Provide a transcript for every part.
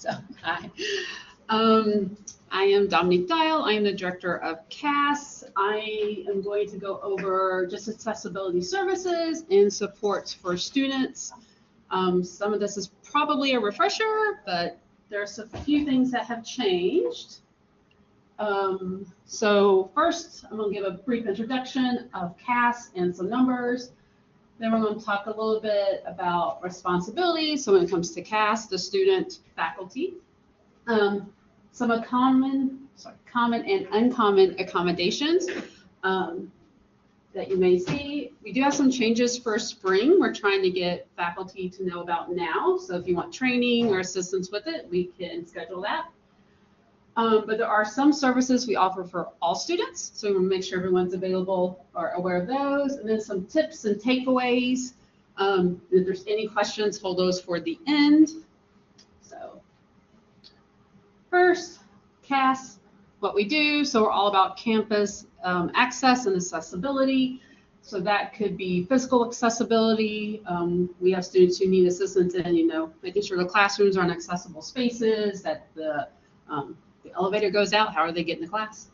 So, hi. I am Dominique Dial. I am the Director of CAS. I am going to go over just accessibility services and supports for students. Some of this is probably a refresher, but there's a few things that have changed. So first, I'm going to give a brief introduction of CAS and some numbers. Then we're going to talk a little bit about responsibility. So when it comes to CAS, the student, faculty, some common and uncommon accommodations that you may see. We do have some changes for spring. We're trying to get faculty to know about now. So if you want training or assistance with it, we can schedule that. But there are some services we offer for all students, so we want to make sure everyone's available or aware of those. And then some tips and takeaways. If there's any questions, hold those for the end. So first, CAS, what we do. So we're all about campus access and accessibility. So that could be physical accessibility. We have students who need assistance in, making sure the classrooms are in accessible spaces, that the elevator goes out, how are they getting to class?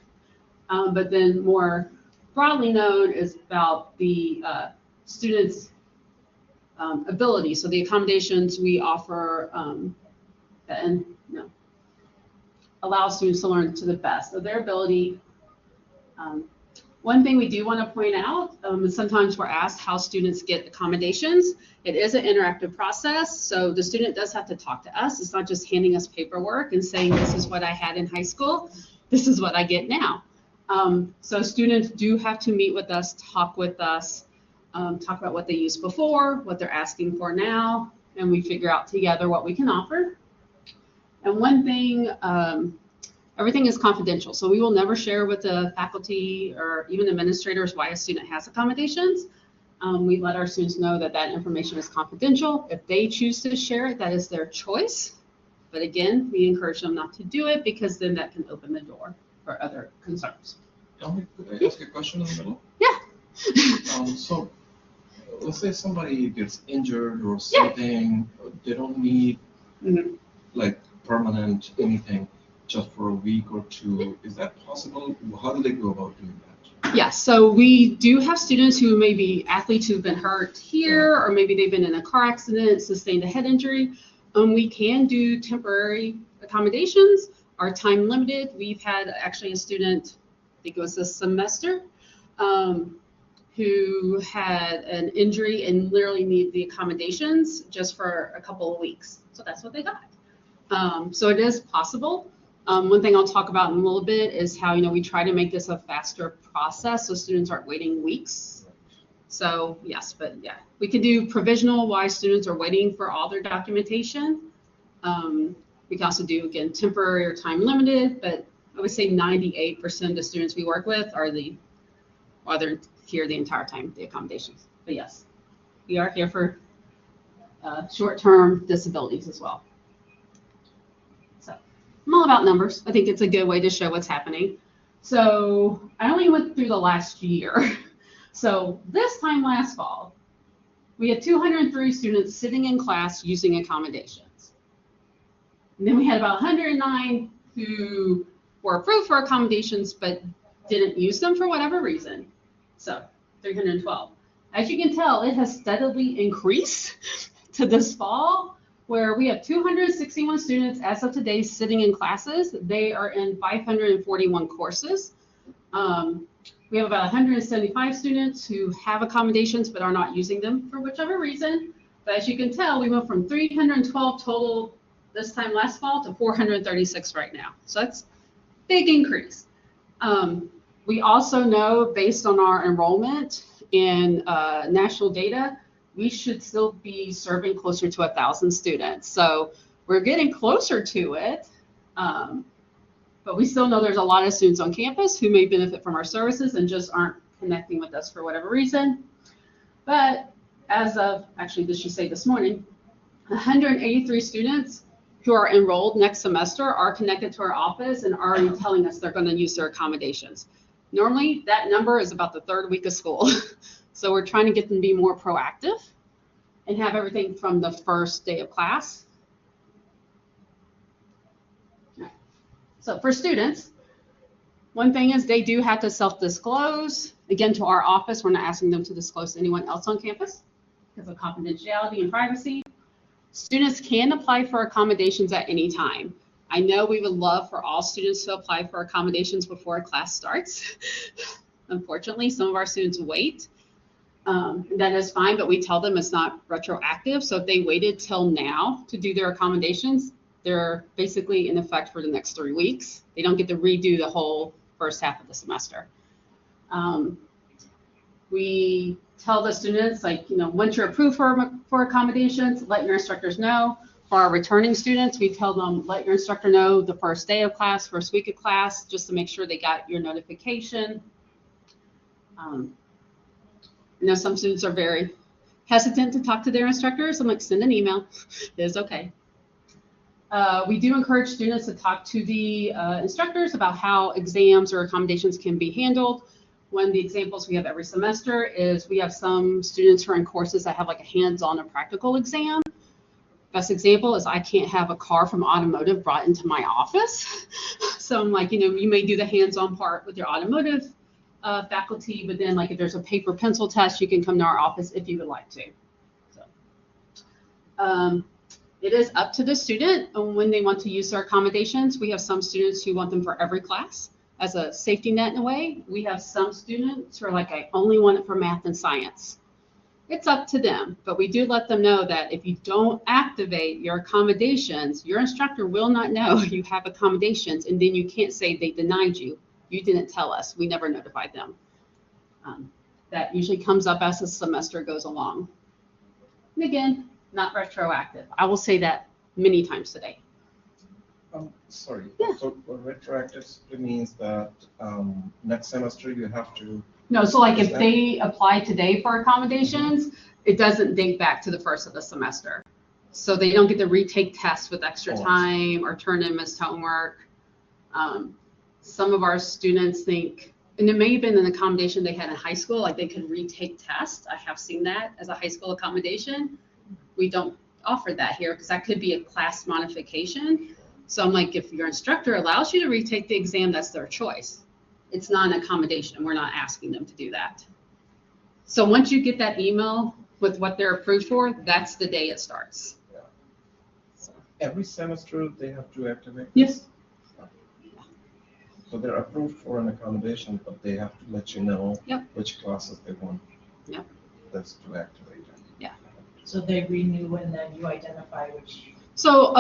But then more broadly known is about the students' ability. So the accommodations we offer and allow students to learn to the best of their ability. One thing we do want to point out is sometimes we're asked how students get accommodations. It is an interactive process, so the student does have to talk to us. It's not just handing us paperwork and saying, this is what I had in high school, this is what I get now. So students do have to meet with us, talk with us, talk about what they used before, what they're asking for now, and we figure out together what we can offer. And one thing, everything is confidential, so we will never share with the faculty or even administrators why a student has accommodations. We let our students know that that information is confidential. If they choose to share it, that is their choice. But again, we encourage them not to do it because then that can open the door for other concerns. Could I ask a question in the middle? Yeah. So let's say somebody gets injured or something, they don't need like permanent anything, just for a week or two. Is that possible? How do they go about doing that? Yeah, so we do have students who may be athletes who've been hurt here, or maybe they've been in a car accident, sustained a head injury. We can do temporary accommodations, are time limited. We've had actually a student, I think it was this semester, who had an injury and literally needed the accommodations just for a couple of weeks. So that's what they got. So it is possible. One thing I'll talk about in a little bit is how, we try to make this a faster process so students aren't waiting weeks. So yes, but yeah, we could do provisional while students are waiting for all their documentation. We can also do, again, temporary or time limited, but I would say 98% of the students we work with are they're here the entire time, the accommodations. But yes, we are here for short-term disabilities as well. I'm all about numbers. I think it's a good way to show what's happening. So I only went through the last year. So this time last fall, we had 203 students sitting in class using accommodations. And then we had about 109 who were approved for accommodations but didn't use them for whatever reason. So 312. As you can tell, it has steadily increased to this fall, where we have 261 students as of today sitting in classes. They are in 541 courses. We have about 175 students who have accommodations but are not using them for whichever reason. But as you can tell, we went from 312 total this time last fall to 436 right now. So that's a big increase. We also know, based on our enrollment in national data, we should still be serving closer to 1,000 students. So we're getting closer to it, but we still know there's a lot of students on campus who may benefit from our services and just aren't connecting with us for whatever reason. But as of, actually this should say this morning, 183 students who are enrolled next semester are connected to our office and already telling us they're going to use their accommodations. Normally that number is about the third week of school. So we're trying to get them to be more proactive and have everything from the first day of class. So for students, one thing is they do have to self-disclose. Again, to our office, we're not asking them to disclose to anyone else on campus because of confidentiality and privacy. Students can apply for accommodations at any time. I know we would love for all students to apply for accommodations before a class starts. Unfortunately, some of our students wait. That is fine, but we tell them it's not retroactive. So if they waited till now to do their accommodations, they're basically in effect for the next 3 weeks. They don't get to redo the whole first half of the semester. We tell the students, like, once you're approved for accommodations, let your instructors know. For our returning students, we tell them, let your instructor know the first day of class, first week of class, just to make sure they got your notification. Some students are very hesitant to talk to their instructors. I'm like, send an email. It is okay. We do encourage students to talk to the instructors about how exams or accommodations can be handled. One of the examples we have every semester is we have some students who are in courses that have like a hands-on or practical exam. Best example is I can't have a car from automotive brought into my office. So I'm like, you may do the hands-on part with your automotive faculty, but then like if there's a paper pencil test, you can come to our office if you would like to. So it is up to the student when they want to use their accommodations. We have some students who want them for every class as a safety net in a way. We have some students who are like, I only want it for math and science. It's up to them, but we do let them know that if you don't activate your accommodations, your instructor will not know you have accommodations, and then you can't say they denied you. You didn't tell us. We never notified them. That usually comes up as the semester goes along. And again, not retroactive. I will say that many times today. Sorry. Yeah. So retroactive means that next semester you have to. No, so like if they apply today for accommodations, it doesn't date back to the first of the semester. So they don't get to retake tests with extra time or turn in missed homework. Some of our students think, and it may have been an accommodation they had in high school, like they could retake tests. I have seen that as a high school accommodation. We don't offer that here because that could be a class modification. So I'm like, if your instructor allows you to retake the exam, that's their choice. It's not an accommodation. We're not asking them to do that. So once you get that email with what they're approved for, that's the day it starts. Yeah. So every semester they have to activate? Yes. So they're approved for an accommodation, but they have to let you know which classes they want. Yep. That's to activate it. Yeah. So they renew and then you identify which. So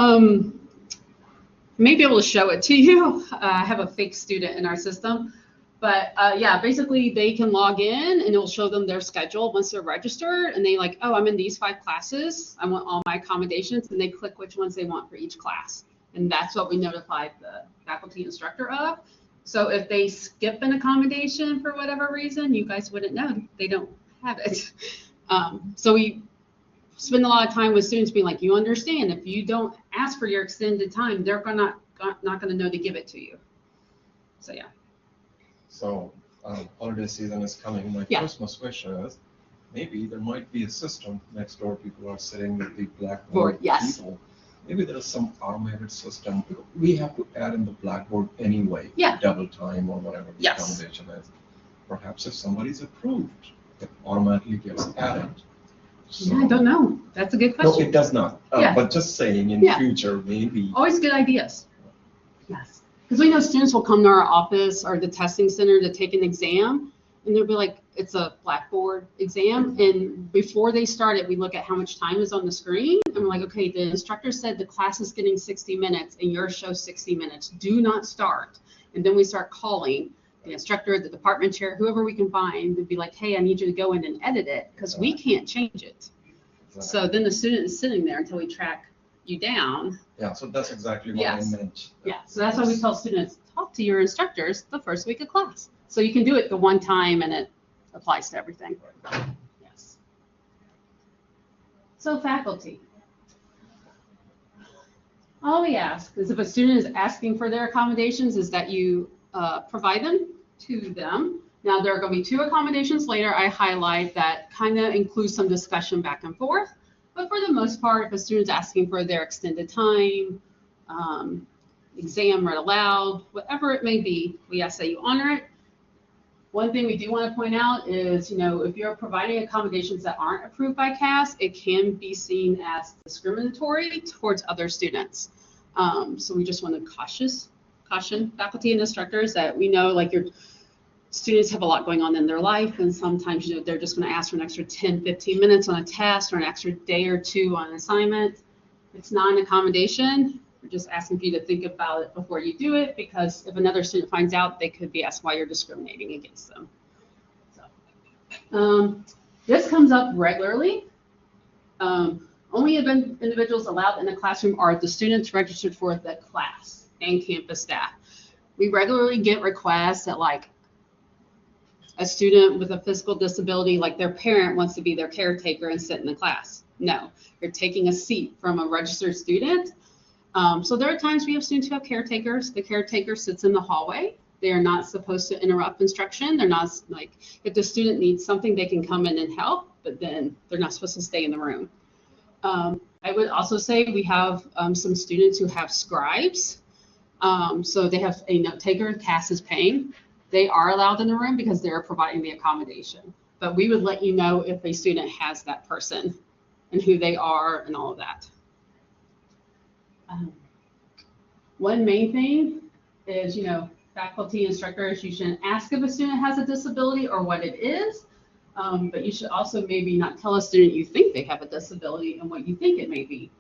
may be able to show it to you. I have a fake student in our system. But yeah, basically they can log in and it will show them their schedule once they're registered, and they like, oh, I'm in these 5 classes. I want all my accommodations, and they click which ones they want for each class. And that's what we notify the faculty instructor of. So if they skip an accommodation for whatever reason, you guys wouldn't know. They don't have it. So we spend a lot of time with students being like, you understand, if you don't ask for your extended time, they're not going to know to give it to you. So yeah. So holiday season is coming. My Christmas wish is maybe there might be a system next door. People are sitting with the blackboard people. Maybe there's some automated system. We have to add in the blackboard anyway. Yeah. Double time or whatever the accommodation is. Perhaps if somebody's approved, it automatically gets added. So, yeah, I don't know. That's a good question. No, it does not. But just saying in future, maybe. Always good ideas. Yes. Because we know students will come to our office or the testing center to take an exam, and they'll be like, it's a Blackboard exam. And before they start it, we look at how much time is on the screen. And we're like, okay, the instructor said the class is getting 60 minutes and yours shows 60 minutes. Do not start. And then we start calling the instructor, the department chair, whoever we can find, to be like, hey, I need you to go in and edit it because we can't change it. Exactly. So then the student is sitting there until we track you down. Yeah, so that's exactly what I meant. Yeah, so that's why we tell students, talk to your instructors the first week of class. So you can do it the one time and it applies to everything. Right. Yes. So faculty. All we ask is if a student is asking for their accommodations is that you provide them to them. Now there are going to be 2 accommodations later I highlight that kind of include some discussion back and forth. But for the most part, if a student's asking for their extended time, exam read aloud, whatever it may be, we ask that you honor it. One thing we do want to point out is, if you're providing accommodations that aren't approved by CAS, it can be seen as discriminatory towards other students. So we just want to caution faculty and instructors that we know like your students have a lot going on in their life, and sometimes they're just going to ask for an extra 10, 15 minutes on a test or an extra day or two on an assignment. It's not an accommodation. We're just asking for you to think about it before you do it, because if another student finds out, they could be asked why you're discriminating against them. So, this comes up regularly. Only individuals allowed in the classroom are the students registered for the class and campus staff. We regularly get requests that like a student with a physical disability, like their parent wants to be their caretaker and sit in the class. No, you're taking a seat from a registered student. So there are times we have students who have caretakers. The caretaker sits in the hallway. They are not supposed to interrupt instruction. They're not like, if the student needs something, they can come in and help, but then they're not supposed to stay in the room. I would also say we have some students who have scribes. So they have a note taker, CAS is paying. They are allowed in the room because they're providing the accommodation. But we would let you know if a student has that person and who they are and all of that. One main thing is, faculty instructors, you shouldn't ask if a student has a disability or what it is, but you should also maybe not tell a student you think they have a disability and what you think it may be.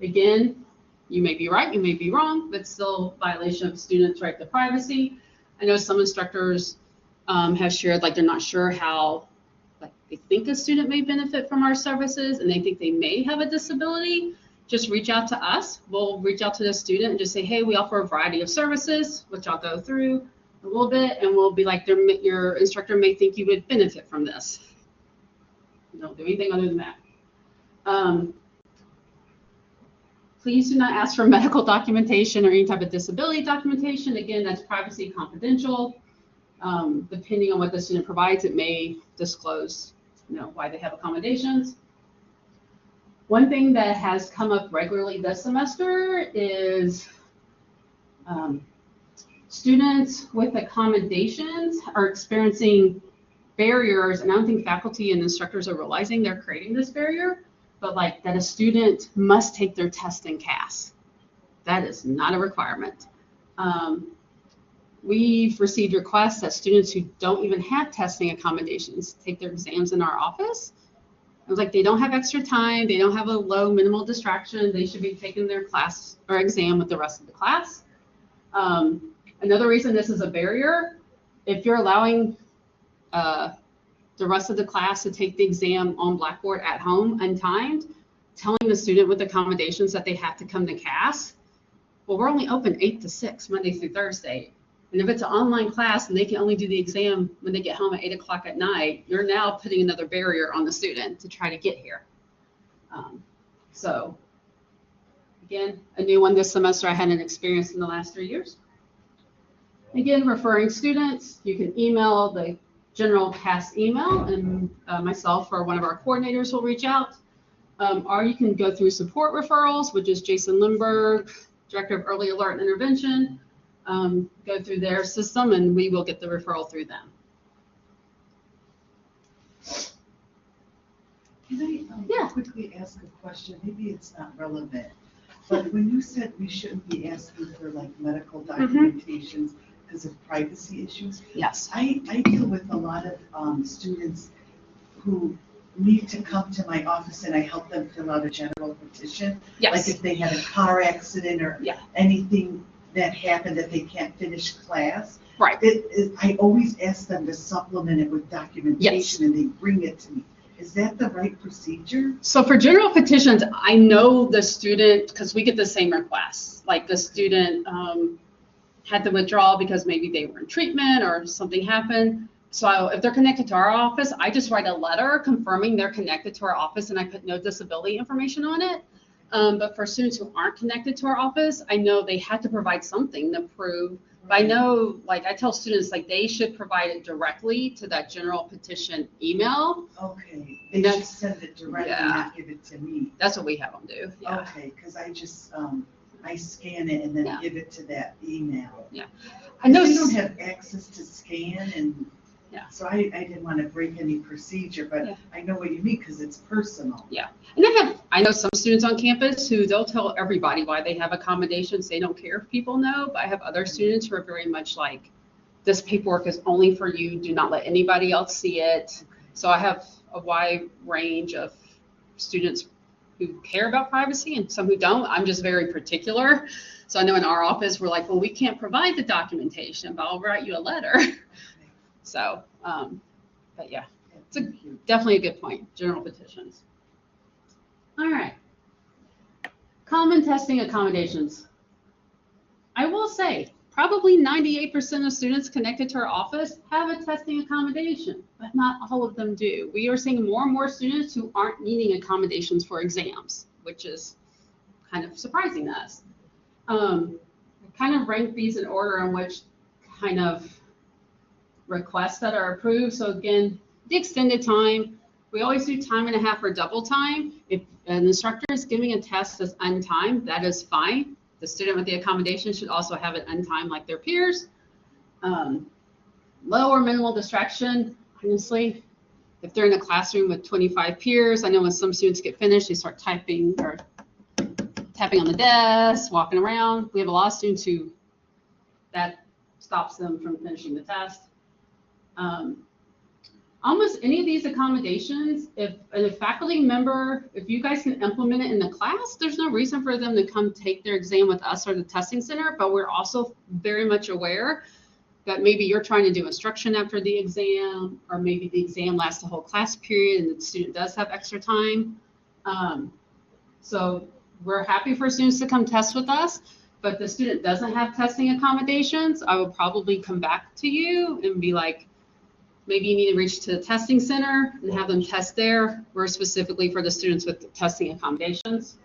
Again, you may be right, you may be wrong, but still violation of students' right to privacy. I know some instructors have shared like they're not sure how, like they think a student may benefit from our services and they think they may have a disability. Just reach out to us. We'll reach out to the student and just say, hey, we offer a variety of services, which I'll go through a little bit, and we'll be like, your instructor may think you would benefit from this. Don't do anything other than that. Please do not ask for medical documentation or any type of disability documentation. Again, that's privacy confidential. Depending on what the student provides, it may disclose, why they have accommodations. One thing that has come up regularly this semester is students with accommodations are experiencing barriers, and I don't think faculty and instructors are realizing they're creating this barrier, but like that a student must take their test in CAS. That is not a requirement. We've received requests that students who don't even have testing accommodations take their exams in our office. I was like, they don't have extra time, they don't have a low minimal distraction, they should be taking their class or exam with the rest of the class. Another reason this is a barrier, if you're allowing the rest of the class to take the exam on Blackboard at home untimed, telling the student with accommodations that they have to come to CAS, well, we're only open 8 to 6, Monday through Thursday. And if it's an online class and they can only do the exam when they get home at 8 o'clock at night, you're now putting another barrier on the student to try to get here. So again, a new one this semester I hadn't experienced in the last 3 years. Again, referring students, you can email the general CAS email, and myself or one of our coordinators will reach out. Or you can go through support referrals, which is Jason Lindbergh, Director of Early Alert and Intervention. Go through their system and we will get the referral through them. Can I quickly ask a question? Maybe it's not relevant, but when you said we shouldn't be asking for like medical documentations because of privacy issues, yes, I deal with a lot of students who need to come to my office and I help them fill out a general petition. Yes. Like if they had a car accident or anything that happened that they can't finish class. Right. I always ask them to supplement it with documentation and they bring it to me. Is that the right procedure? So for general petitions, I know the student, because we get the same requests, like the student had to withdraw because maybe they were in treatment or something happened. So if they're connected to our office, I just write a letter confirming they're connected to our office and I put no disability information on it. But for students who aren't connected to our office, I know they have to provide something to prove. But I know, like I tell students, like they should provide it directly to that general petition email. Okay, they should send it directly, not give it to me. That's what we have them do. Yeah. Okay, because I I scan it and then Yeah. give it to that email. I know They don't have access to scan and, Yeah. so I didn't want to break any procedure, but Yeah. I know what you mean, because it's personal. And I know some students on campus who they'll tell everybody why they have accommodations. They don't care if people know, but I have other students who are very much like, this paperwork is only for you. Do not let anybody else see it. So I have a wide range of students who care about privacy and some who don't. I'm just very particular. So I know in our office, we're like, well, we can't provide the documentation, but I'll write you a letter. So, but yeah, it's definitely a good point, general petitions. All right. Common testing accommodations. I will say, probably 98% of students connected to our office have a testing accommodation, but not all of them do. We are seeing more and more students who aren't needing accommodations for exams, which is kind of surprising to us. I kind of rank these in order in which kind of requests that are approved. So again, the extended time, we always do time and a half or double time. If an instructor is giving a test that's untimed, that is fine. The student with the accommodation should also have it untimed like their peers. Low or minimal distraction, honestly, if they're in a classroom with 25 peers, I know when some students get finished, they start typing or tapping on the desk, walking around. We have a lot of students who that stops them from finishing the test. Almost any of these accommodations, if a faculty member, if you guys can implement it in the class, there's no reason for them to come take their exam with us or the testing center, but we're also very much aware that maybe you're trying to do instruction after the exam, or maybe the exam lasts the whole class period and the student does have extra time. So we're happy for students to come test with us, but if the student doesn't have testing accommodations, I will probably come back to you and be like, maybe you need to reach to the testing center and have them test there. We're specifically for the students with testing accommodations.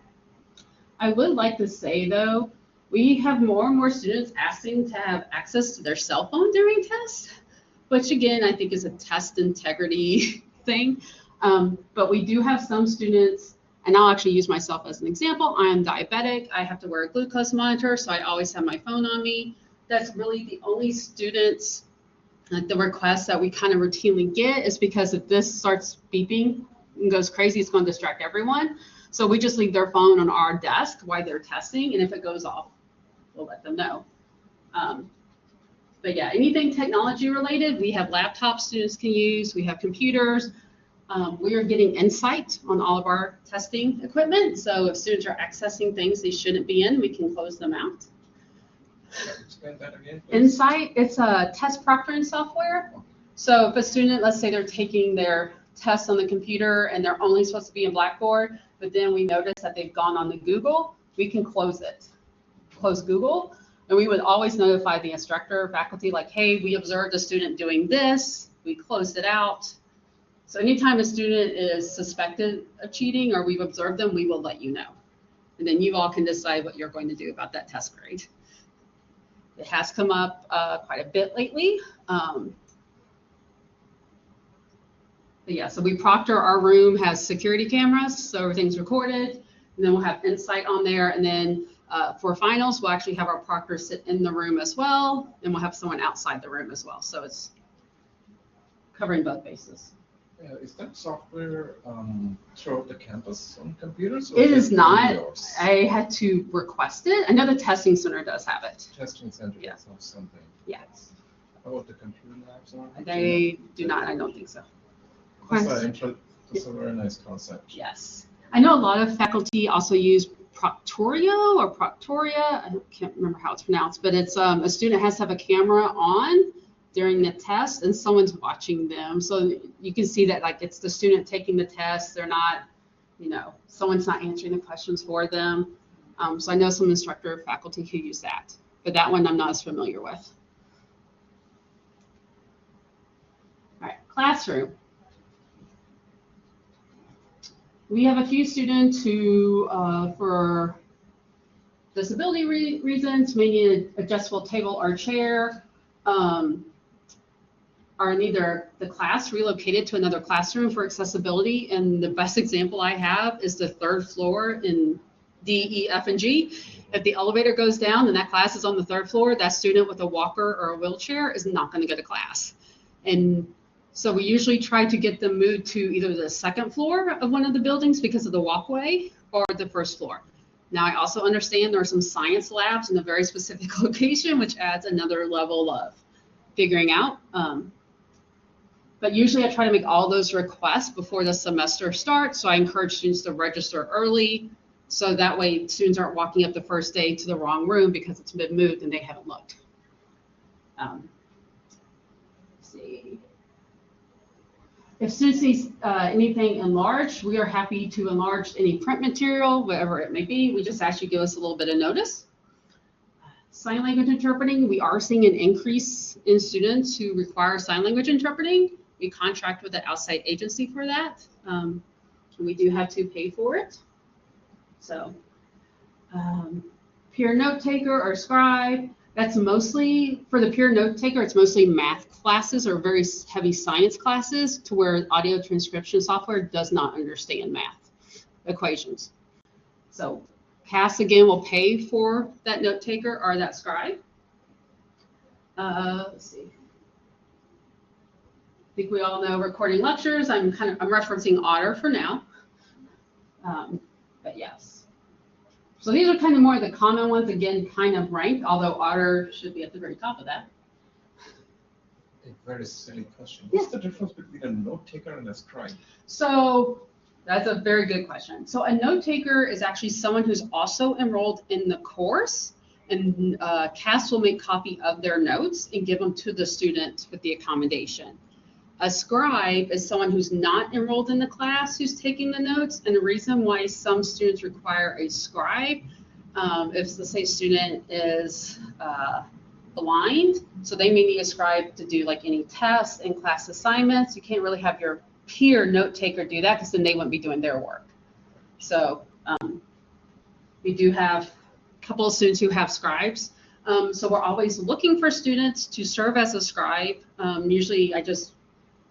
I would like to say though, we have more and more students asking to have access to their cell phone during tests, which again, I think is a test integrity thing. But we do have some students, and I'll actually use myself as an example. I am diabetic. I have to wear a glucose monitor, so I always have my phone on me. That's really the only students, like the requests that we kind of routinely get is because if this starts beeping and goes crazy, it's going to distract everyone. So we just leave their phone on our desk while they're testing, and if it goes off, we'll let them know. But yeah, anything technology related, we have laptops students can use, we have computers. We are getting insight on all of our testing equipment. So if students are accessing things they shouldn't be in, we can close them out. Explain that again, please. Insight, it's a test proctoring software. So if a student, let's say they're taking their test on the computer and they're only supposed to be in Blackboard, but then we notice that they've gone on the Google, we can close it. Close Google, and we would always notify the instructor or faculty like, hey, we observed a student doing this, we closed it out. So anytime a student is suspected of cheating or we've observed them, we will let you know. And then you all can decide what you're going to do about that test grade. It has come up quite a bit lately. But yeah, so we proctor our room, has security cameras, so everything's recorded. And then we'll have Insight on there. And then for finals, we'll actually have our proctor sit in the room as well. And we'll have someone outside the room as well. So it's covering both bases. Yeah, is that software throughout the campus on computers? Or It is not. yours? I had to request it. I know the testing center does have it. Testing center, Yeah. that's not something. Yes. How about the computer labs? They do not, I don't think so. That's a very nice concept. Yes. I know a lot of faculty also use Proctorio or Proctoria. I can't remember how it's pronounced, but it's a student has to have a camera on during the test and someone's watching them. So you can see that like it's the student taking the test. They're not, someone's not answering the questions for them. So I know some instructor or faculty who use that, but that one I'm not as familiar with. All right, classroom. We have a few students who, for disability reasons, may need an adjustable table or chair, are in either the class relocated to another classroom for accessibility. And the best example I have is the third floor in D, E, F, and G. If the elevator goes down and that class is on the 3rd floor, that student with a walker or a wheelchair is not going to go to class. And so we usually try to get them moved to either the 2nd floor of one of the buildings because of the walkway or the 1st floor. Now, I also understand there are some science labs in a very specific location, which adds another level of figuring out. But usually I try to make all those requests before the semester starts. So I encourage students to register early. So that way students aren't walking up the first day to the wrong room because it's been moved and they haven't looked. Let's see. If students see anything enlarged, we are happy to enlarge any print material, whatever it may be. We just ask you to give us a little bit of notice. Sign language interpreting, we are seeing an increase in students who require sign language interpreting. We contract with an outside agency for that. We do have to pay for it. So peer note taker or scribe, that's mostly, for the peer note taker, it's mostly math classes or very heavy science classes to where audio transcription software does not understand math equations. So CAS, again, will pay for that note taker or that scribe. Let's see. I think we all know recording lectures. I'm referencing Otter for now. But yes. So these are kind of more the common ones, again, kind of ranked, although Otter should be at the very top of that. A very silly question. What's the difference between a note taker and a scribe? So that's a very good question. So a note taker is actually someone who's also enrolled in the course, and CAS will make copy of their notes and give them to the student with the accommodation. A scribe is someone who's not enrolled in the class who's taking the notes, and the reason why some students require a scribe, if let's say a student is blind, so they may need a scribe to do like any tests and class assignments. You can't really have your peer note taker do that because then they wouldn't be doing their work. So we do have a couple of students who have scribes. So we're always looking for students to serve as a scribe. Usually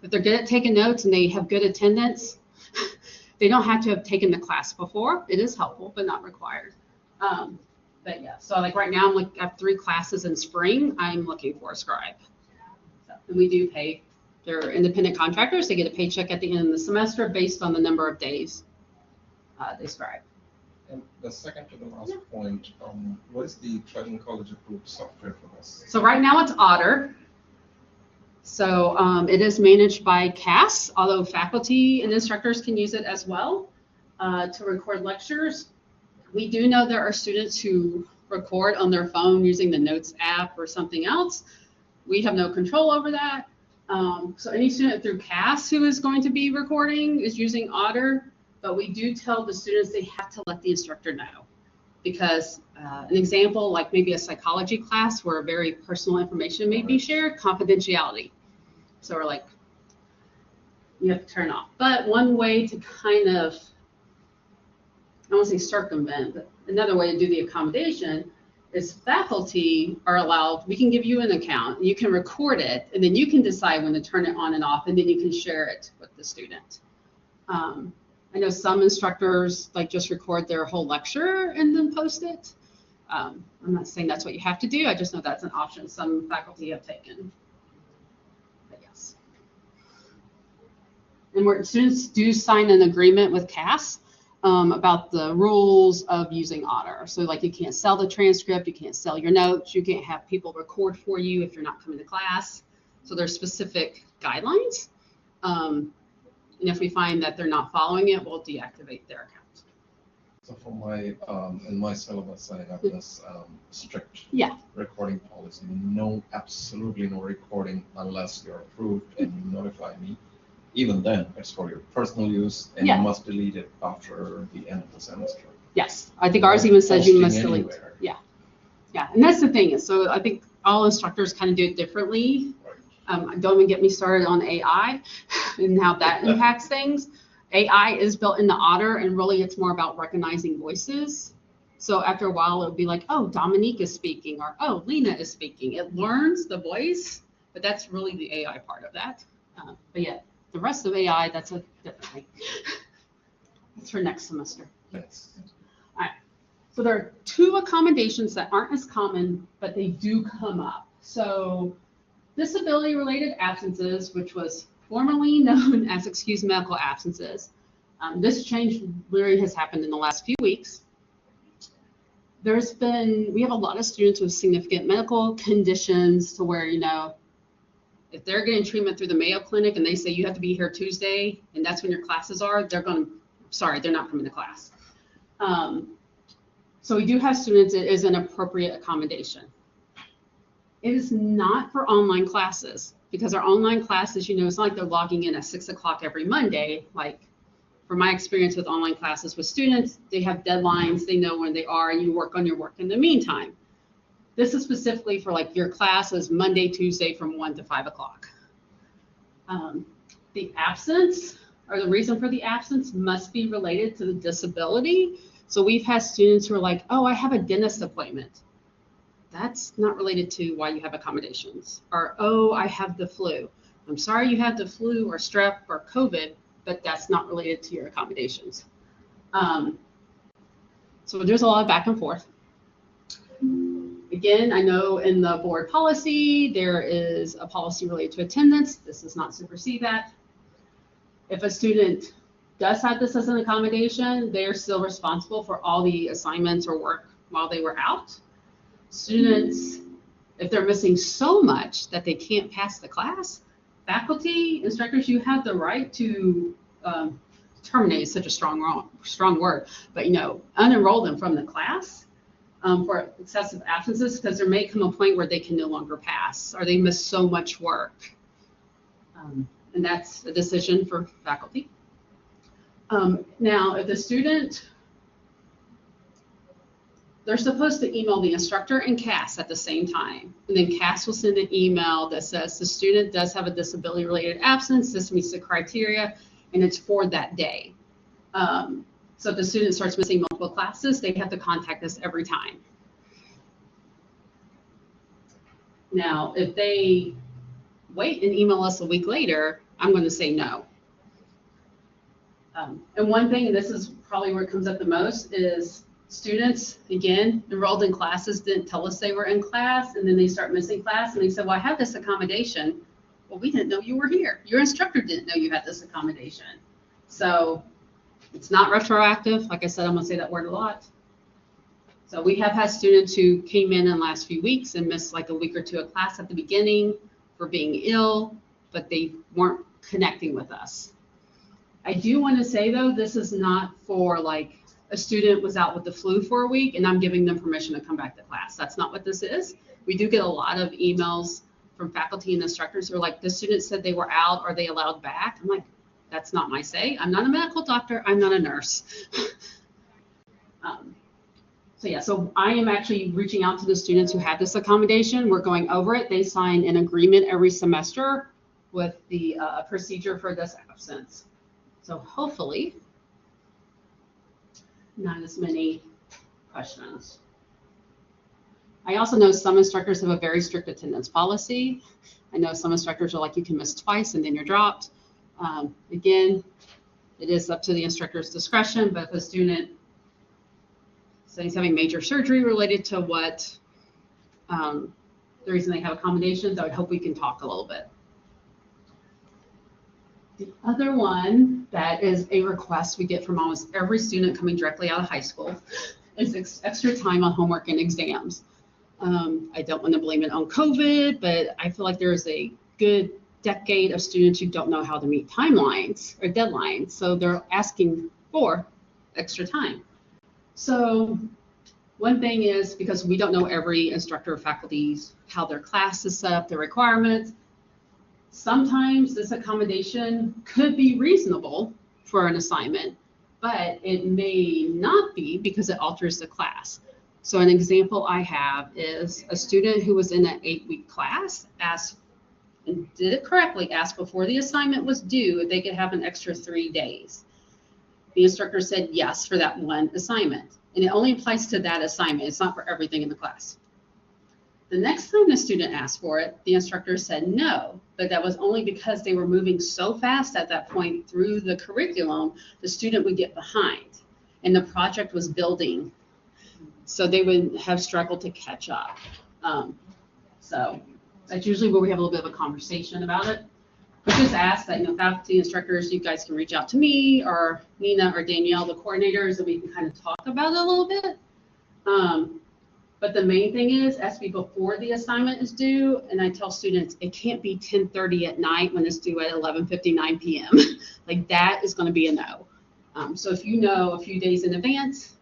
if they're good at taking notes and they have good attendance, they don't have to have taken the class before. It is helpful, but not required. But yeah, so like right now I have 3 classes in spring. I'm looking for a scribe. So, and we do pay. They're independent contractors. They get a paycheck at the end of the semester based on the number of days they scribe. And the second to the last point, what is the Triton College approved software for this? So right now it's Otter. So it is managed by CAS, although faculty and instructors can use it as well to record lectures. We do know there are students who record on their phone using the Notes app or something else. We have no control over that. So any student through CAS who is going to be recording is using Otter, but we do tell the students they have to let the instructor know. Because an example, like maybe a psychology class where very personal information may be shared, confidentiality. So we're like, you have to turn off. But one way to kind of, I don't want to say circumvent, but another way to do the accommodation is faculty are allowed, we can give you an account, you can record it, and then you can decide when to turn it on and off, and then you can share it with the student. I know some instructors like just record their whole lecture and then post it. I'm not saying that's what you have to do. I just know that's an option some faculty have taken. But yes. And where students do sign an agreement with CAS about the rules of using Otter. So like you can't sell the transcript, you can't sell your notes, you can't have people record for you if you're not coming to class. So there's specific guidelines. And if we find that they're not following it, we'll deactivate their account. So for my, in my syllabus, I have this strict recording policy. No, absolutely no recording unless you're approved and you notify me. Even then, it's for your personal use and you must delete it after the end of the semester. Yes, I think ours even says you must delete. Yeah, and that's the thing. So I think all instructors kind of do it differently. Don't even get me started on AI and how that impacts things. AI is built into Otter, and really it's more about recognizing voices. So after a while, it'll be like, oh, Dominique is speaking, or oh, Lena is speaking. It learns the voice, but that's really the AI part of that. But yeah, the rest of AI, that's a different thing. It's for next semester. Yes. All right. So there are two accommodations that aren't as common, but they do come up. So disability-related absences, which was formerly known as excused medical absences. This change literally has happened in the last few weeks. We have a lot of students with significant medical conditions to where, if they're getting treatment through the Mayo Clinic and they say you have to be here Tuesday and that's when your classes are, they're not coming to class. So we do have students, it is an appropriate accommodation. It is not for online classes because our online classes, it's not like they're logging in at 6 o'clock every Monday. Like from my experience with online classes with students, they have deadlines, they know when they are, and you work on your work in the meantime. This is specifically for like your classes Monday, Tuesday from 1 to 5 o'clock. The absence or the reason for the absence must be related to the disability. So we've had students who are like, oh, I have a dentist appointment. That's not related to why you have accommodations. Or, oh, I have the flu. I'm sorry you have the flu or strep or COVID, but that's not related to your accommodations. So there's a lot of back and forth. Again, I know in the board policy, there is a policy related to attendance. This does not supersede that. If a student does have this as an accommodation, they're still responsible for all the assignments or work while they were out. Students, if they're missing so much that they can't pass the class, faculty, instructors, you have the right to terminate is such a strong word, but unenroll them from the class for excessive absences because there may come a point where they can no longer pass or they miss so much work. And that's a decision for faculty. Now, if the student, they're supposed to email the instructor and CAS at the same time. And then CAS will send an email that says the student does have a disability-related absence, this meets the criteria, and it's for that day. So if the student starts missing multiple classes, they have to contact us every time. Now, if they wait and email us a week later, I'm going to say no. And one thing, and this is probably where it comes up the most, is students, again, enrolled in classes didn't tell us they were in class, and then they start missing class, and they said, well, I have this accommodation. Well, we didn't know you were here. Your instructor didn't know you had this accommodation. So it's not retroactive. Like I said, I'm going to say that word a lot. So we have had students who came in the last few weeks and missed like a week or two of class at the beginning for being ill, but they weren't connecting with us. I do want to say, though, this is not for like a student was out with the flu for a week and I'm giving them permission to come back to class. That's not what this is. We do get a lot of emails from faculty and instructors who are like, the student said they were out, are they allowed back? I'm like, that's not my say. I'm not a medical doctor. I'm not a nurse. So I am actually reaching out to the students who have this accommodation. We're going over it. They sign an agreement every semester with the procedure for this absence. So hopefully not as many questions. I also know some instructors have a very strict attendance policy. I know some instructors are like, you can miss twice and then you're dropped. Again, it is up to the instructor's discretion, but if a student says he's having major surgery related to what the reason they have accommodations, I would hope we can talk a little bit. The other one that is a request we get from almost every student coming directly out of high school is extra time on homework and exams. I don't want to blame it on COVID, but I feel like there is a good decade of students who don't know how to meet timelines or deadlines, so they're asking for extra time. So one thing is, because we don't know every instructor or faculty's how their class is set up, their requirements, sometimes this accommodation could be reasonable for an assignment, but it may not be because it alters the class. So an example I have is a student who was in an 8-week class asked, and did it correctly, asked before the assignment was due if they could have an extra 3 days. The instructor said yes for that one assignment, and it only applies to that assignment. It's not for everything in the class. The next time the student asked for it, the instructor said no, but that was only because they were moving so fast at that point through the curriculum, the student would get behind, and the project was building So they would have struggled to catch up. So that's usually where we have a little bit of a conversation about it. We just ask that, faculty, instructors, you guys can reach out to me or Nina or Danielle, the coordinators, and we can kind of talk about it a little bit. But the main thing is, ask me before the assignment is due, and I tell students it can't be 10:30 at night when it's due at 11:59 p.m. Like that is going to be a no. So if you know a few days in advance,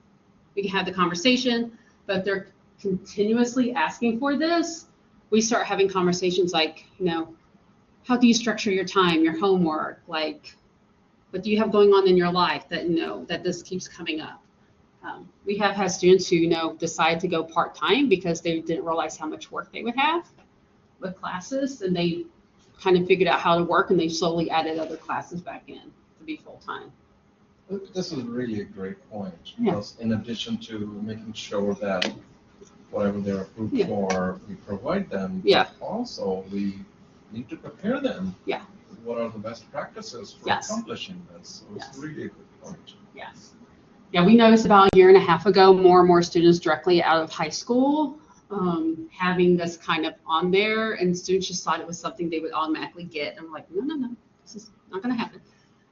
we can have the conversation. But if they're continuously asking for this, we start having conversations like, how do you structure your time, your homework? Like, what do you have going on in your life that, that this keeps coming up? We have had students who, decide to go part-time because they didn't realize how much work they would have with classes, and they kind of figured out how to work, and they slowly added other classes back in to be full-time. This is really a great point, Yeah. because in addition to making sure that whatever they're approved Yeah. for, we provide them, Yeah. but also we need to prepare them. Yeah. What are the best practices for Yes. accomplishing this? So it's Yes. really a good point. Yes. Yeah, we noticed about a year and a half ago, more and more students directly out of high school having this kind of on there, and students just thought it was something they would automatically get. I'm like, no, this is not going to happen.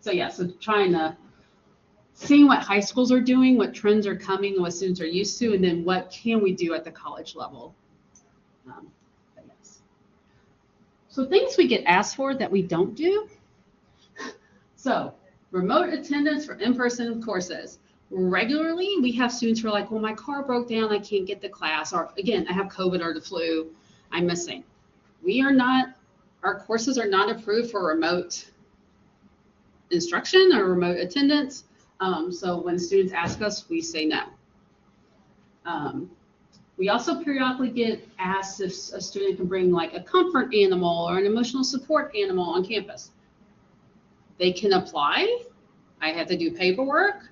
So yeah, so trying to seeing what high schools are doing, what trends are coming, and what students are used to, and then what can we do at the college level. But yes. So things we get asked for that we don't do. So remote attendance for in-person courses. Regularly, we have students who are like, well, my car broke down, I can't get to class, or again, I have COVID or the flu, I'm missing. Our courses are not approved for remote instruction or remote attendance. So when students ask us, we say no. We also periodically get asked if a student can bring like a comfort animal or an emotional support animal on campus. They can apply. I have to do paperwork.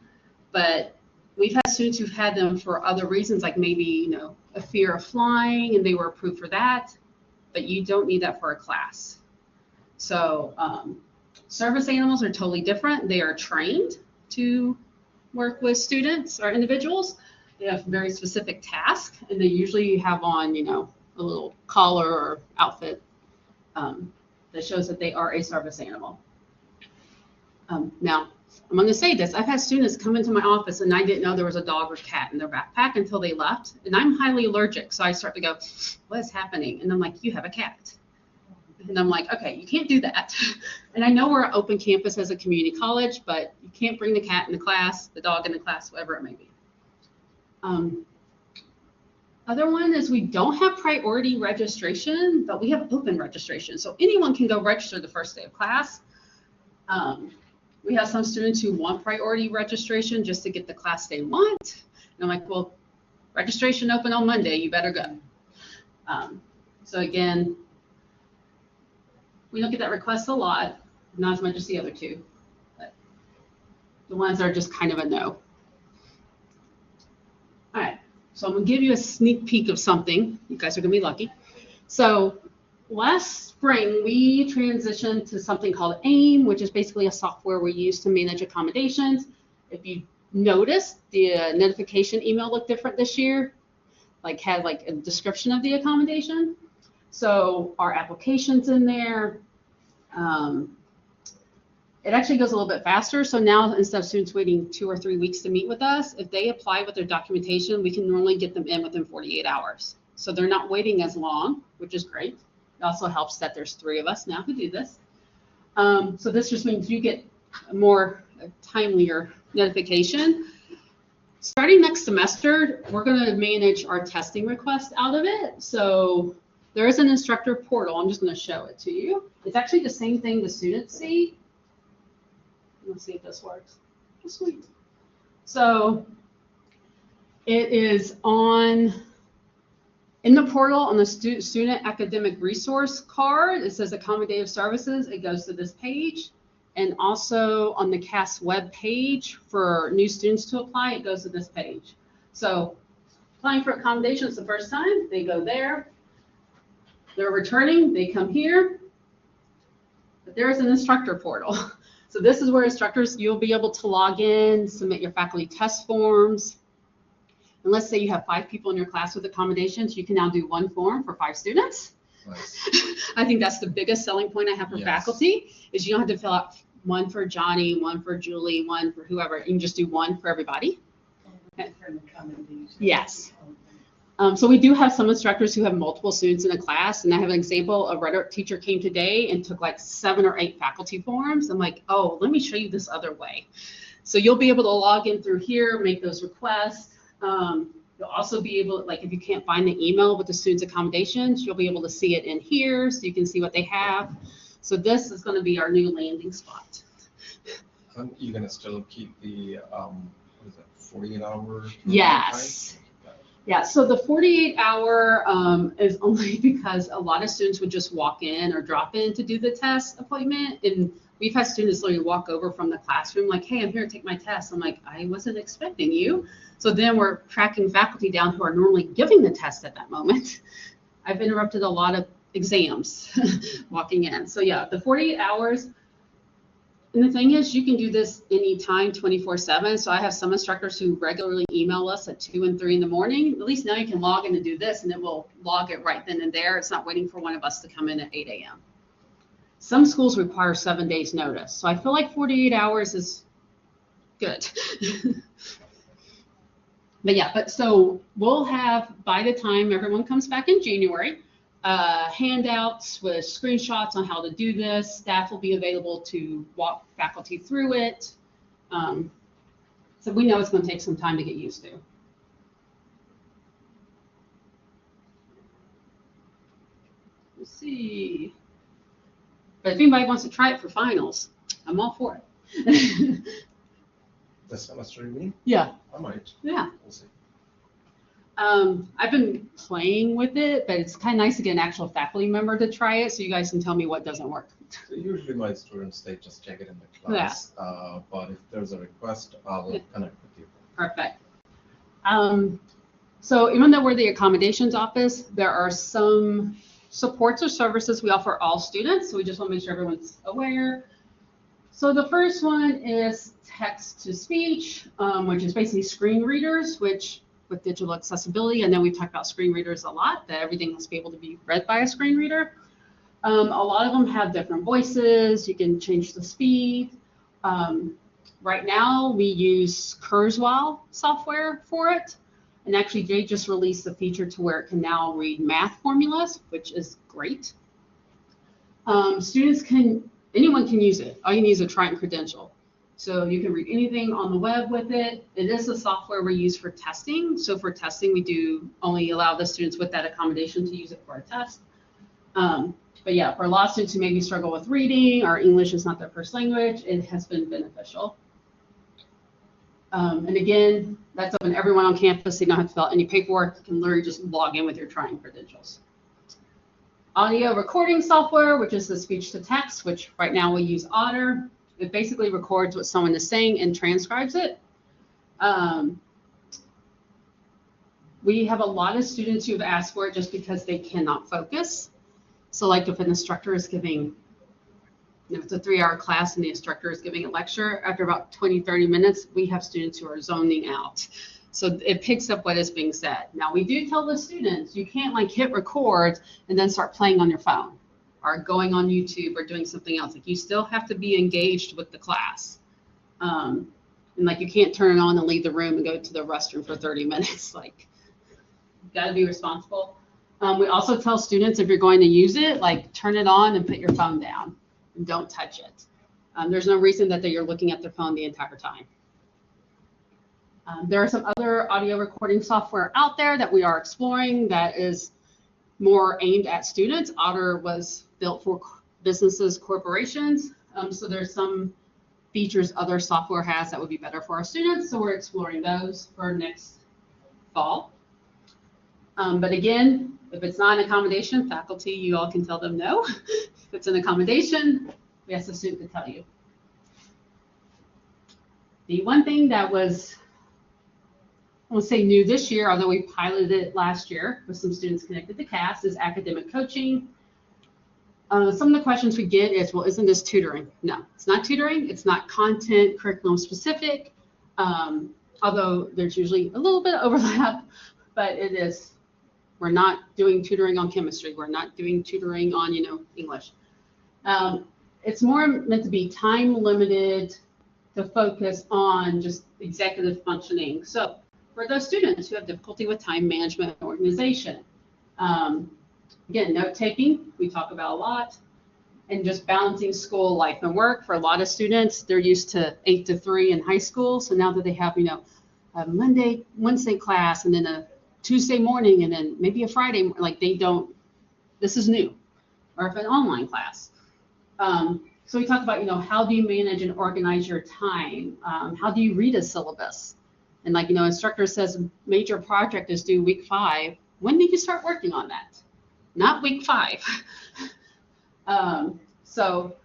But we've had students who've had them for other reasons, like maybe, a fear of flying, and they were approved for that, but you don't need that for a class. So service animals are totally different. They are trained to work with students or individuals. They have very specific tasks, and they usually have on, a little collar or outfit that shows that they are a service animal. Now, I'm going to say this. I've had students come into my office and I didn't know there was a dog or cat in their backpack until they left. And I'm highly allergic. So I start to go, what is happening? And I'm like, you have a cat. And I'm like, okay, you can't do that. And I know we're an open campus as a community college, but you can't bring the cat in the class, the dog in the class, whatever it may be. Other one is we don't have priority registration, but we have open registration. So anyone can go register the first day of class. We have some students who want priority registration just to get the class they want. And I'm like, well, registration open on Monday, you better go. So again, we don't get that request a lot, not as much as the other two, but the ones that are just kind of a no. All right, so I'm gonna give you a sneak peek of something. You guys are gonna be lucky. So last spring, we transitioned to something called AIM, which is basically a software we use to manage accommodations. If you noticed, the notification email looked different this year, had a description of the accommodation. So our application's in there. It actually goes a little bit faster. So now instead of students waiting 2 or 3 weeks to meet with us, if they apply with their documentation, we can normally get them in within 48 hours. So they're not waiting as long, which is great. It also helps that there's 3 of us now who do this. So this just means you get a more timelier notification. Starting next semester, we're going to manage our testing request out of it. So there is an instructor portal. I'm just going to show it to you. It's actually the same thing the students see. Let's see if this works. Oh, sweet. So it is in the portal on the student academic resource card. It says accommodative services. It goes to this page. And also on the CAS web page for new students to apply, it goes to this page. So applying for accommodations the first time, they go there. They're returning, they come here. But there is an instructor portal. So this is where instructors, you'll be able to log in, submit your faculty test forms. And let's say you have 5 people in your class with accommodations, you can now do one form for 5 students. Nice. I think that's the biggest selling point I have for Yes. faculty, is you don't have to fill out one for Johnny, one for Julie, one for whoever. You can just do one for everybody. Different accommodations. Yes. So we do have some instructors who have multiple students in a class, and I have an example. A rhetoric teacher came today and took like 7 or 8 faculty forms. I'm like, oh, let me show you this other way. So you'll be able to log in through here, make those requests. You'll also be able, like if you can't find the email with the students' accommodations, you'll be able to see it in here so you can see what they have. So this is going to be our new landing spot. You're gonna still keep the, what is it, 48-hour? Yes. Yeah, so the 48-hour is only because a lot of students would just walk in or drop in to do the test appointment. And we've had students literally walk over from the classroom like, hey, I'm here to take my test. I'm like, I wasn't expecting you. So then we're tracking faculty down who are normally giving the test at that moment. I've interrupted a lot of exams walking in. So yeah, the 48 hours. And the thing is, you can do this anytime, 24/7. So I have some instructors who regularly email us at 2 and 3 in the morning. At least now you can log in and do this, and it will log it right then and there. It's not waiting for one of us to come in at 8 a.m. Some schools require 7 days notice. So I feel like 48 hours is good. But so we'll have, by the time everyone comes back in January, handouts with screenshots on how to do this. Staff will be available to walk faculty through it. So we know it's going to take some time to get used to. Let's see. But if anybody wants to try it for finals, I'm all for it. This semester, you mean? Yeah. I might. Yeah. We'll see. I've been playing with it, but it's kind of nice to get an actual faculty member to try it so you guys can tell me what doesn't work. So usually my students, they just check it in the class. But if there's a request, I'll connect with you. Perfect. So even though we're the accommodations office, there are some supports or services we offer all students. So we just want to make sure everyone's aware. So the first one is text to speech, which is basically screen readers, which with digital accessibility, I know we've talked about screen readers a lot, that everything must be able to be read by a screen reader. A lot of them have different voices. You can change the speed. Right now, we use Kurzweil software for it. And actually, they just released a feature to where it can now read math formulas, which is great. Anyone can use it. All you need is a Triton credential. So you can read anything on the web with it. It is the software we use for testing. So for testing, we do only allow the students with that accommodation to use it for a test. But yeah, for a lot of students who maybe struggle with reading or English is not their first language, it has been beneficial. And again, that's open to everyone on campus. So you don't have to fill out any paperwork. You can literally just log in with your Triton credentials. Audio recording software, which is the speech to text, which right now we use Otter. It basically records what someone is saying and transcribes it. We have a lot of students who have asked for it just because they cannot focus. So like if an instructor is giving, if it's a 3-hour class and the instructor is giving a lecture, after about 20, 30 minutes, we have students who are zoning out. So it picks up what is being said. Now we do tell the students, you can't like hit record and then start playing on your phone or going on YouTube or doing something else. Like you still have to be engaged with the class. And like you can't turn it on and leave the room and go to the restroom for 30 minutes. Like you gotta be responsible. We also tell students if you're going to use it, like turn it on and put your phone down and don't touch it. There's no reason that you're looking at their phone the entire time. There are some other audio recording software out there that we are exploring that is more aimed at students. Otter was built for businesses, corporations. So there's some features other software has that would be better for our students. So we're exploring those for next fall. But again, if it's not an accommodation, faculty, you all can tell them no. If it's an accommodation, we ask the student to tell you. The one thing that was, I won't say new this year, although we piloted it last year with some students connected to CAS, is academic coaching. Some of the questions we get is, well, isn't this tutoring? No, it's not tutoring. It's not content curriculum specific. although there's usually a little bit of overlap, but we're not doing tutoring on chemistry. We're not doing tutoring on, English. It's more meant to be time limited to focus on just executive functioning. So for those students who have difficulty with time management and organization, again, note taking, we talk about a lot, and just balancing school life and work. For a lot of students, they're used to 8 to 3 in high school. So now that they have, a Monday, Wednesday class, and then a Tuesday morning, and then maybe a Friday, like this is new, or if an online class. So we talk about, how do you manage and organize your time? How do you read a syllabus? And instructor says major project is due week 5. When did you start working on that? Not week 5. So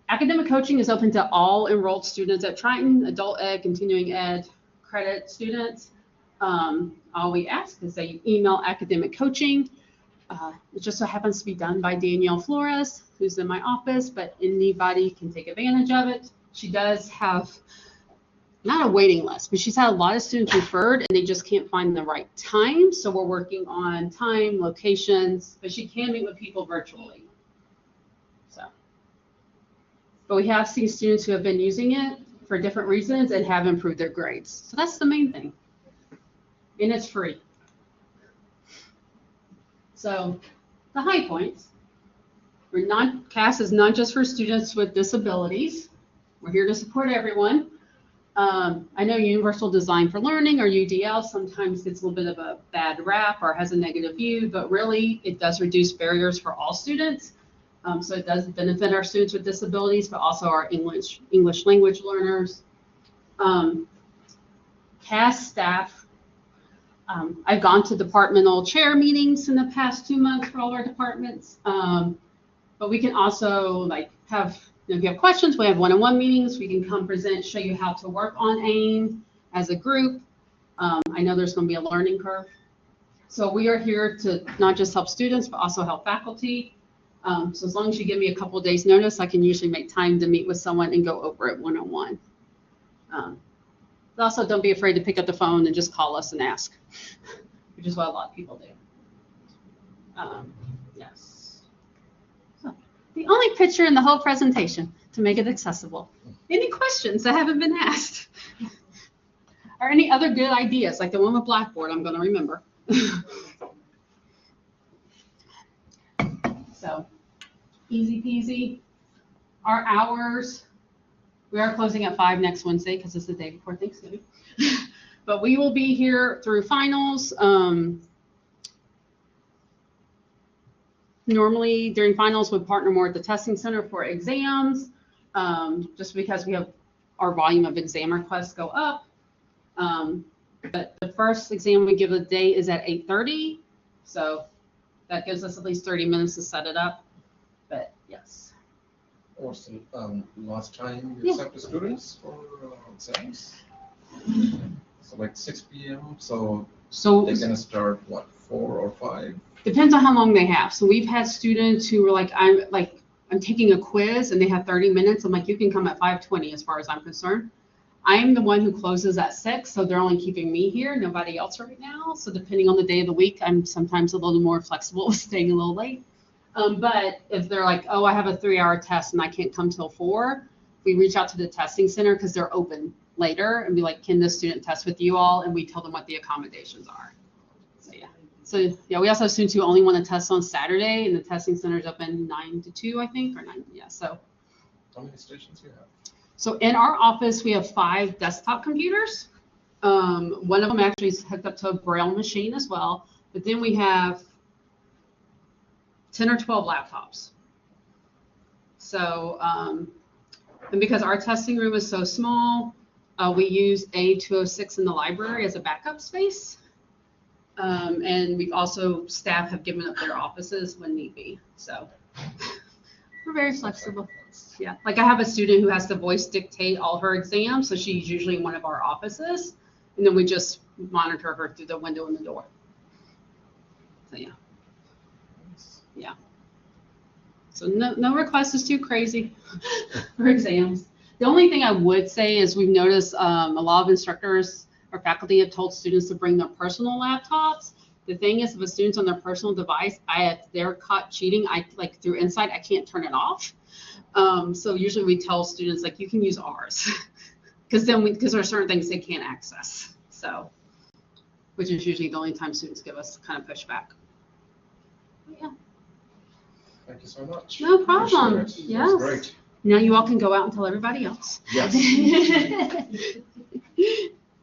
academic coaching is open to all enrolled students at Triton, adult ed, continuing ed, credit students. All we ask is that you email academic coaching. It just so happens to be done by Danielle Flores, who's in my office, but anybody can take advantage of it. She does have not a waiting list, but she's had a lot of students referred and they just can't find the right time. So we're working on time, locations, but she can meet with people virtually. But we have seen students who have been using it for different reasons and have improved their grades. So that's the main thing. And it's free. So the high points. CAS is not just for students with disabilities. We're here to support everyone. I know Universal Design for Learning, or UDL, sometimes gets a little bit of a bad rap or has a negative view, but really it does reduce barriers for all students. So it does benefit our students with disabilities, but also our English language learners. CAS staff, I've gone to departmental chair meetings in the past 2 months for all our departments. But we can also have, if you have questions, we have one-on-one meetings. We can come present, show you how to work on AIM as a group. I know there's going to be a learning curve. So we are here to not just help students, but also help faculty. So as long as you give me a couple of days notice, I can usually make time to meet with someone and go over it one-on-one. Also, don't be afraid to pick up the phone and just call us and ask, which is what a lot of people do. Yes. So the only picture in the whole presentation to make it accessible. Any questions that haven't been asked? Or any other good ideas, like the one with Blackboard, I'm going to remember. So easy peasy. Our hours, we are closing at 5 next Wednesday because it's the day before Thanksgiving. But we will be here through finals. Normally during finals, we partner more at the testing center for exams, just because we have our volume of exam requests go up. But the first exam we give a day is at 8:30. So that gives us at least 30 minutes to set it up. But yes. What's the last time you accepted students for exams? So like 6 p.m. So they're gonna start what, 4 or 5? Depends on how long they have. So we've had students who were like, I'm taking a quiz and they have 30 minutes. I'm like, you can come at 5:20 as far as I'm concerned. I'm the one who closes at 6, so they're only keeping me here, nobody else right now. So depending on the day of the week, I'm sometimes a little more flexible with staying a little late. But if they're like, oh, I have a 3-hour test and I can't come till 4, we reach out to the testing center because they're open later and be like, can this student test with you all? And we tell them what the accommodations are. So yeah. So yeah, we also have students who only want to test on Saturday, and the testing center is open 9 to 2, I think, or 9. Yeah. So. How many stations do you have? So in our office, we have 5 desktop computers. One of them actually is hooked up to a Braille machine as well. But then we have 10 or 12 laptops. So, and because our testing room is so small, we use A206 in the library as a backup space. And we've also, staff have given up their offices when need be. So we're very flexible. Yeah, like I have a student who has to voice dictate all her exams, so she's usually in one of our offices, and then we just monitor her through the window in the door. So yeah. Yeah. So no request is too crazy for exams. The only thing I would say is we've noticed a lot of instructors Our faculty have told students to bring their personal laptops. The thing is, if a student's on their personal device, if they're caught cheating, like through Insight, I can't turn it off. So usually we tell students like you can use ours, because there are certain things they can't access. So, which is usually the only time students give us kind of pushback. But yeah. Thank you so much. No problem. Appreciate it. Yes. That's great. Now you all can go out and tell everybody else. Yes.